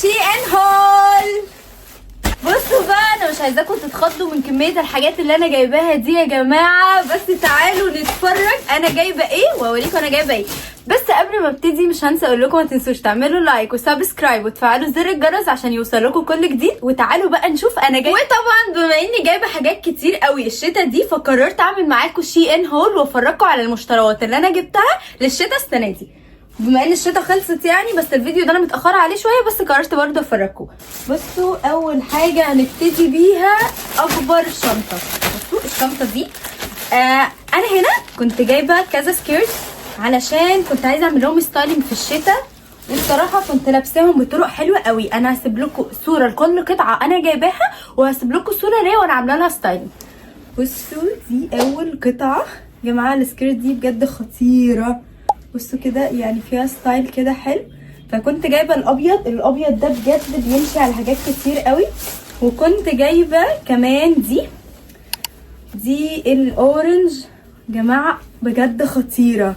شي ان هول. بصوا بقى، انا مش عايزاكم تتخضوا من كميه الحاجات اللي انا جايباها دي يا جماعه، بس تعالوا نتفرج انا جايبه ايه واوريكم انا جايبه ايه. بس قبل ما ابتدي مش هنسى اقول لكم ما تنسوش تعملوا لايك وسبسكرايب وتفعلوا زر الجرس عشان يوصلكم كل جديد. وتعالوا بقى نشوف انا جايبه. وطبعا بما اني جايبه حاجات كتير قوي الشتا دي، فقررت اعمل معاكم شي ان هول وافرجكم على المشتريات اللي انا جبتها للشتا السنه دي، بما ان الشتا خلصت يعني. بس الفيديو ده انا متاخره عليه شويه، بس قررت برضه افرجكم. بصوا اول حاجه هنبتدي بيها اكبر شنطه. بصوا الشنطه دي انا هنا كنت جايبه كذا سكيرت علشان كنت عايزه اعمل لهم ستايلنج في الشتا، والصراحه كنت لابساهم بطرق حلوه قوي. انا هسيب لكم صوره لكل قطعه انا جايباها، وهسيب لكم صوره ليا وانا عامله لها ستايلنج. بصوا دي اول قطعه يا جماعه. السكيرت دي بجد خطيره. بصوا كده يعني فيها ستايل كده حلو. فكنت جايبه الابيض ده بجد بيمشي على حاجات كتير قوي. وكنت جايبه كمان دي الاورنج جماعه، بجد خطيره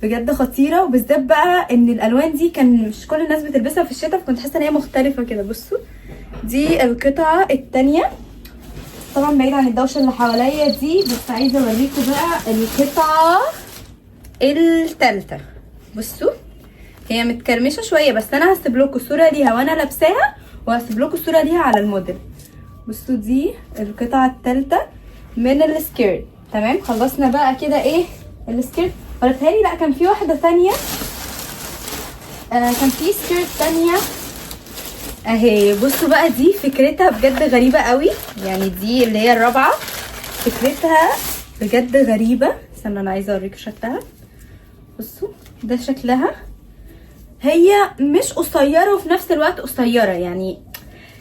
بجد خطيره. وبالذات بقى ان الالوان دي كان مش كل الناس بتلبسها في الشتاء، فكنت حاسه ان هي مختلفه كده. بصوا دي القطعه التانية. طبعا بعيد عن الدوشه اللي حواليا دي، بس عايزه اوريكم بقى القطعه التالتة. بصوا هي متكرمشه شويه، بس انا هسيب لكم صوره ليها وانا لابساها، وهسيب لكم صوره ليها على الموديل. بصوا دي القطعه التالتة من السكيرت. تمام، خلصنا بقى كده ايه السكيرت. ولا بتهيألي لا، كان في واحده ثانيه. كان في سكيرت ثانيه اهي. بصوا بقى دي فكرتها بجد غريبه قوي، يعني دي اللي هي الرابعه. فكرتها بجد غريبه. استنى انا عايزه اوريكم شكلها. بصوا ده شكلها. هي مش قصيره وفي نفس الوقت قصيره، يعني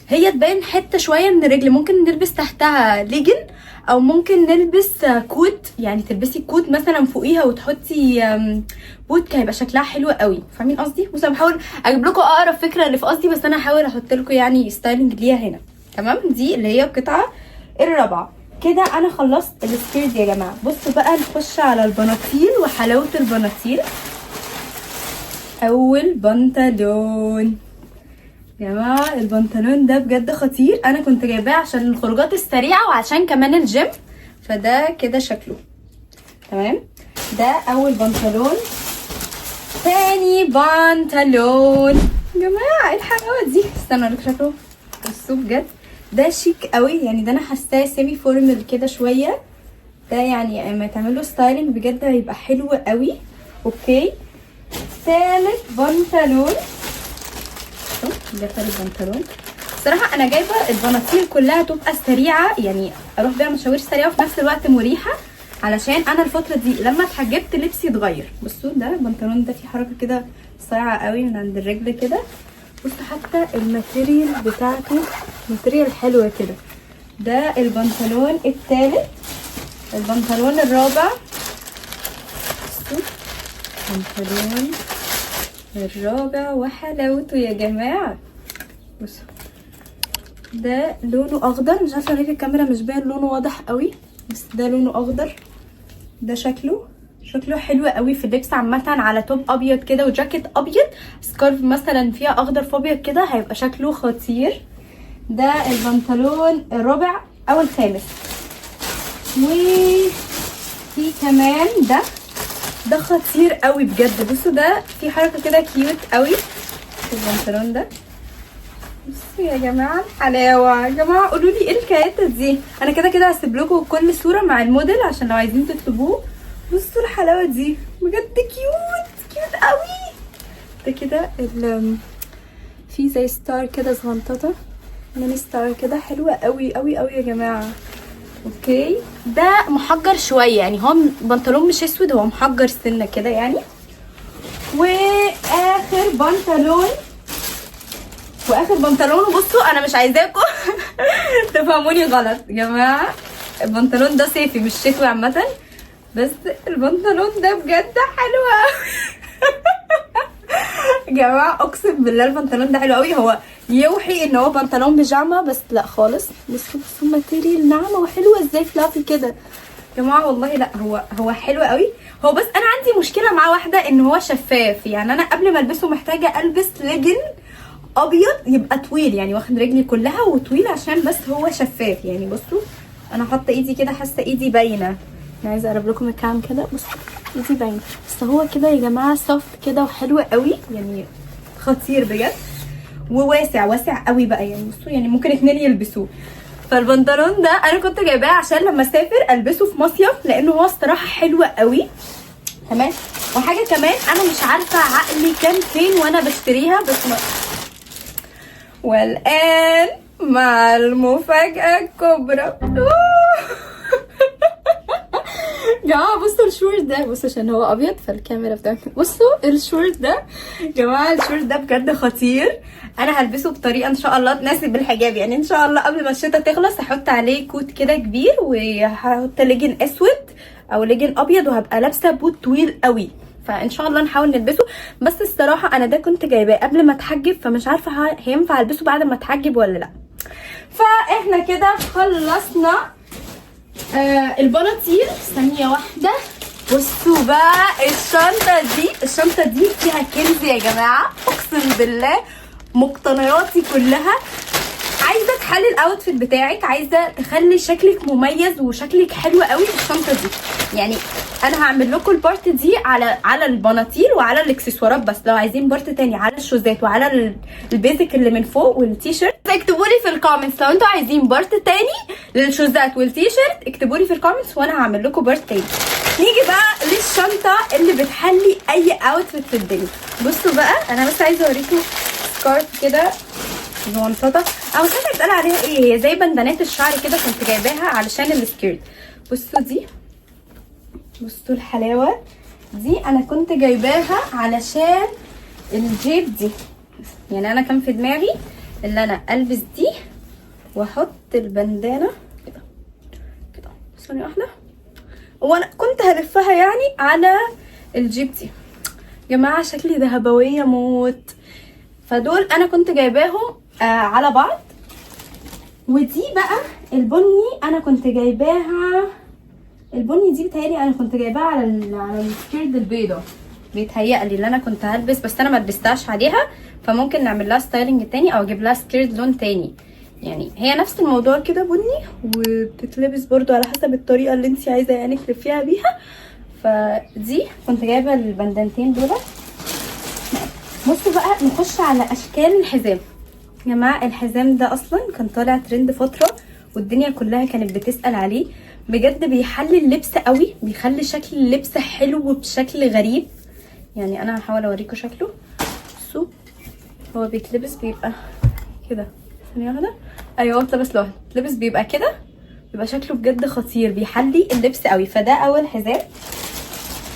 هي تبين حته شويه من الرجل. ممكن نلبس تحتها ليجن، او ممكن نلبس كوت، يعني تلبسي كوت مثلا فوقيها وتحطي بوت، هيبقى شكلها حلو قوي. فاهمين قصدي؟ بصوا انا بحاول اجيب لكم اقرب فكره اللي في قصدي، بس انا هحاول احط لكم يعني ستايلنج ليها هنا. تمام، دي اللي هي القطعه الرابعه. كده انا خلصت السكيرت يا جماعه. بصوا بقى نخش على البناطيل وحلاوه البناطيل. اول بنطلون يا جماعه، البنطلون ده بجد خطير. انا كنت جايباه عشان الخروجات السريعه وعشان كمان الجيم، فده كده شكله تمام. ده اول بنطلون. تاني بنطلون يا جماعه، ايه الحلاوه دي؟ استنوا اوريكم شكله. بصوا بجد ده شيك قوي، يعني ده انا حاساه سيمي فورمال كده شويه. ده يعني لما تعملوا ستايلنج بجد هيبقى حلو قوي. اوكي، ثالث بنطلون. ده ثالث بنطلون. الصراحه انا جايبه البناطيل كلها تبقى سريعه، يعني اروح بيها مشاوير سريعه وفي نفس الوقت مريحه، علشان انا الفتره دي لما اتحجبت لبسي اتغير. بصوا ده البنطلون ده فيه حركه كده صايعه قوي من عند الرجل كده. بصوا حتى الماتيريال بتاعته ماتيريال حلوه كده. ده البنطلون الثالث. البنطلون الرابع. بصوا البنطلون الرابع وحلاوته يا جماعه. بصوا ده لونه اخضر، مش عارفه ليه الكاميرا مش باين لونه واضح قوي، بس ده لونه اخضر. ده شكله حلو قوي في اللبس عامه، على توب ابيض كده وجاكيت ابيض، سكارف مثلا فيها اخضر في ابيض كده، هيبقى شكله خطير. ده البنطلون الرابع او الخامس. وفي كمان ده خطير قوي بجد. بصوا ده في حركه كده كيوت قوي في البنطلون ده. بصوا يا جماعه الحلاوه. يا جماعه قولوا لي ايه الكايته دي. انا كده كده هسيب لكم كل صوره مع الموديل عشان لو عايزين تطلبوه. بصوا الحلاوه دي بجد كيوت قوي. ده كده في زي ستار كده صغنططه، ميني ستار كده حلوه قوي قوي قوي يا جماعه. اوكي، ده محجر شويه، يعني هو بنطلون مش اسود، هو محجر سنه كده يعني. واخر بنطلون بصوا انا مش عايزاكم تفهموني غلط يا جماعه. البنطلون ده صيفي مش شتوي عامه، بس البنطلون ده بجد حلو قوي يا جماعه اقسم بالله البنطلون ده حلو قوي. هو يوحي ان هو بنطلون بيجامه، بس لا خالص. بصوا الماتيريال ناعمه وحلوه ازاي، فلافي كده. جماعه والله لا هو حلو قوي. هو بس انا عندي مشكله معاه واحده، ان هو شفاف. يعني انا قبل ما البسه محتاجه البس ليجن ابيض يبقى طويل، يعني واخد رجلي كلها وطويل، عشان بس هو شفاف. يعني بصوا انا حاطه ايدي كده، حاسه ايدي باينه. انا عايزه اقرب لكم الكام كده، بصوا ايدي باينه، بس هو كده يا جماعه سوفت كده وحلو قوي، يعني خطير بجد. وواسع قوي بقى، يعني بصوا يعني ممكن 2 يلبسوه. فالبنطلون ده انا كنت جايباه عشان لما اسافر البسه في مصيف، لانه هو الصراحه حلو قوي. تمام. وحاجه كمان انا مش عارفه عقلي كان فين وانا بشتريها، بس والان مع المفاجاه الكبرى. جماعه بصوا الشورت ده، بصوا عشان هو ابيض فالكاميرا بتاعتي، بصوا الشورت ده. جماعه الشورت ده بجد خطير. انا هلبسه بطريقه ان شاء الله تناسب الحجاب، يعني ان شاء الله قبل ما الشتا تخلص هحط عليه كوت كده كبير، وهحط ليجن اسود او ليجن ابيض، وهبقى لابسه بوت طويل قوي. فان شاء الله نحاول نلبسه. بس الصراحه انا ده كنت جايباه قبل ما اتحجب، فمش عارفه هينفع البسه بعد ما اتحجب ولا لا. فاحنا كده خلصنا البناطيل. ثانيه واحده، بصوا بقى الشنطه دي فيها كنز يا جماعه، اقسم بالله مقتنياتي كلها. عايزه تحلي الاوتفيت بتاعك، عايزه تخلي شكلك مميز وشكلك حلو قوي في الشنطه دي. يعني انا هعمل لكم البارت دي على البناطيل وعلى الاكسسوارات، بس لو عايزين بارت تاني على الشوزات وعلى البيزك اللي من فوق والتيشيرت اكتبوا لي في الكومنتس. لو انتوا عايزين بارت تاني للشوزات والتيشيرت اكتبوا لي في الكومنتس وانا هعمل لكم بارت تاني. نيجي بقى للشنطه اللي بتحلي اي اوتفيت في الدنيا. بصوا بقى انا بس عايزه اوريكم سكارف كده زونطه، او مش عارفه يتقال عليها ايه، هي زي بندانات الشعر كده، كنت جايباها علشان السكيرت. بصوا دي، بصوا الحلاوه دي، انا كنت جايباها علشان الجيب دي. يعني انا كان في دماغي ان انا البس دي واحط البندانه كده كده. ثانيه واحده، وانا كنت هلفها يعني على الجيب دي. جماعه شكلي ذهبويه موت. فدول انا كنت جايباهم على بعض. ودي بقى البني انا كنت جايباها، البني دي بتهيألي انا كنت جايباها على السكيرت البيضه، بيتهيألي اللي انا كنت هلبس، بس انا ما لبستهاش عليها، فممكن نعمل لها ستايلنج تاني او اجيب لها سكيرت لون تاني. يعني هي نفس الموضوع كده بني، وبتتلبس برضو على حسب الطريقه اللي انت عايزه يعني تلفيها بيها. فدي كنت جايبه البندانتين دول. بصوا بقى نخش على اشكال الحزام. يا جماعه الحزام ده اصلا كان طالع ترند فتره، والدنيا كلها كانت بتسأل عليه. بجد بيحلي اللبس قوي، بيخلي شكل اللبس حلو بشكل غريب. يعني انا هحاول اوريكم شكله. بصوا هو بيتلبس بيبقى كده. ثانيه واحده، ايوه بيتلبس لوحده، بيتلبس بيبقى كده، بيبقى شكله بجد خطير، بيحلي اللبس قوي. فده اول حزام.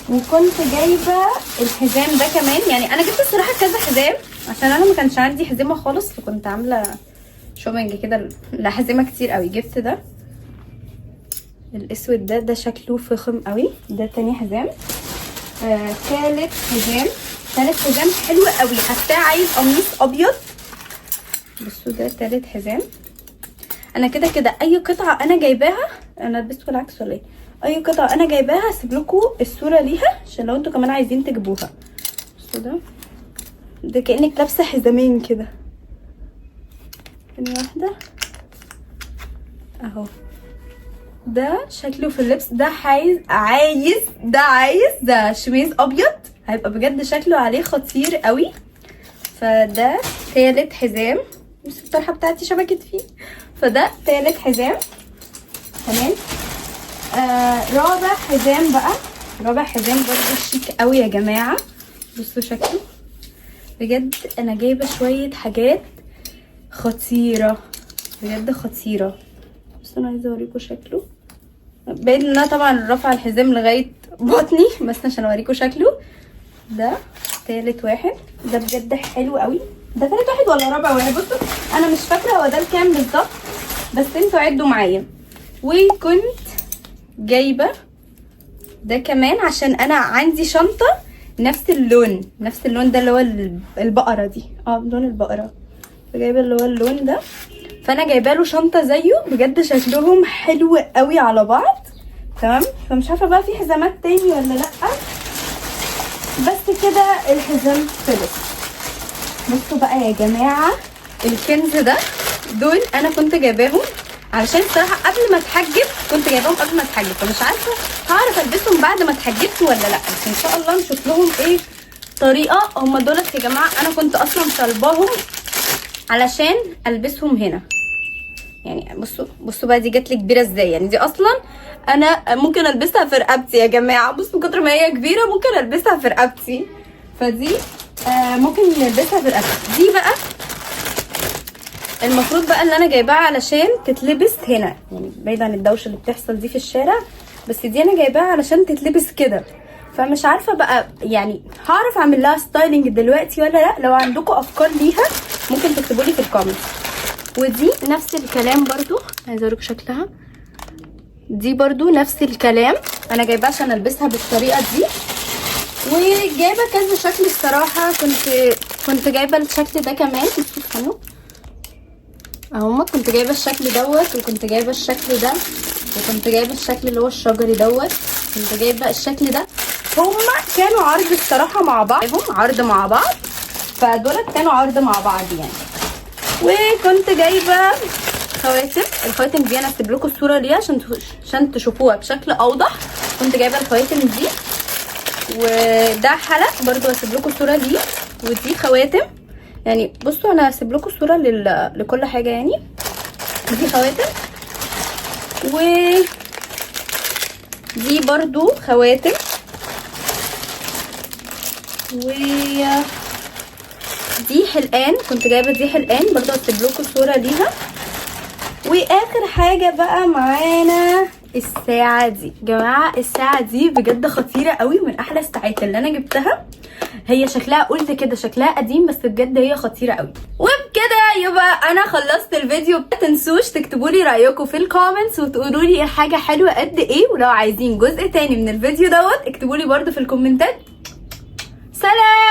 وكنت جايبه الحزام ده كمان، يعني انا جبت الصراحه كذا حزام عشان انا ما كانش عندي حزمه خالص، فكنت عامله شوبينج كده لحزمه كتير قوي. جبت ده الاسود ده شكله فخم قوي. ده تاني حزام. ثالث حزام حلو قوي، حاساه عايز قميص ابيض. بصوا ده تالت حزام. انا كده اي قطعه انا جايباها، انا لبست العكس ولا ايه؟ اي قطعه انا جايباها هسيب لكم الصوره ليها عشان لو انتوا كمان عايزين تجيبوها. بصوا ده كانك لابسه حزامين كده. ثانيه واحده اهو. ده شكله في اللبس ده ده شميز ابيض، هيبقى بجد شكله عليه خطير قوي. فده ثالث حزام، بس الطرحه بتاعتي شبكت فيه. فده ثالث حزام. تمام. رابع حزام برضه شيك قوي يا جماعه. بصوا شكله بجد، انا جايبه شويه حاجات خطيره بجد خطيره. بس انا عايزه اوريكم شكله، باين ان انا طبعا رافعه الحزام لغايه بطني، بس عشان اوريكم شكله. ده تالت واحد، ده بجد حلو قوي. ده تالت واحد ولا رابع واحد؟ بصوا انا مش فاكره هو ده الكام بالظبط، بس انتوا عدوا معايا. وكنت جايبه ده كمان عشان انا عندي شنطه نفس اللون ده اللي هو البقره دي، لون البقره، فجايبه اللي هو اللون ده. فانا جايبه له شنطه زيه، بجد شكلهم حلو قوي على بعض. تمام. فمش عارفه بقى في حزامات تاني ولا لا. بس كده الحزام خلص. بصوا بقى يا جماعه الكنز ده، دول انا كنت جايباهم علشان الصراحه قبل ما اتحجب، كنت جايباهم قبل ما اتحجب، فمش عارفه هعرف البسهم بعد ما اتحجبت ولا لا. بس ان شاء الله نشوف لهم ايه طريقه. هما دولت يا جماعه انا كنت اصلا طالباهم علشان البسهم هنا. يعني بصوا بقى دي جات لي كبيره ازاي. يعني دي اصلا انا ممكن البسها في رقبتي يا جماعه. بصوا كتر ما هي كبيره ممكن البسها في رقبتي. فدي ممكن نلبسها في رقبتي. دي بقى المفروض بقى اللي انا جايباها علشان تتلبس هنا، يعني بعيد عن الدوشه اللي بتحصل دي في الشارع، بس دي انا جايباها علشان تتلبس كده. فمش عارفه بقى يعني هعرف اعمل لها ستايلنج دلوقتي ولا لا. لو عندكم افكار ليها ممكن تكتبوا لي في الكومنت. ودي نفس الكلام برضو، عايزه اوريكم شكلها. دي برضو نفس الكلام، انا جايباها عشان البسها بالطريقه دي. وجايبه كذا شكل الصراحه. كنت جايبه الشكل ده كمان، استنوا اهو. كنت جايبه الشكل دوت، وكنت جايبه الشكل ده، وكنت جايبه الشكل اللي هو الشجري دوت، كنت جايبه الشكل ده. هما كانوا عرض الصراحه مع بعض، هم عرض مع بعض، فدولت كانوا عرض مع بعض يعني. وكنت جايبه خواتم. الخواتم دي انا هسيب لكم الصوره ليها عشان تشوفوها بشكل اوضح. كنت جايبه الخواتم دي، وده حلق برضو هسيب لكم الصوره ليه. ودي خواتم، يعني بصوا انا هسيب لكم الصوره لكل حاجه. يعني دي خواتم، ودي برضو خواتم، دي حلقان. كنت جايبه دي حلقان برضو هسيب لكم الصوره ليها. واخر حاجه بقى معانا الساعه دي. يا جماعه الساعه دي بجد خطيره قوي، من احلى الساعات اللي انا جبتها. هي شكلها قلت كده شكلها قديم، بس بجد هي خطيره قوي. وبكده يبقى انا خلصت الفيديو. ما تنسوش تكتبوا لي رايكم في الكومنتس وتقولوا لي الحاجه حلوه قد ايه. ولو عايزين جزء تاني من الفيديو دوت اكتبوا لي برده في الكومنتات. سلام.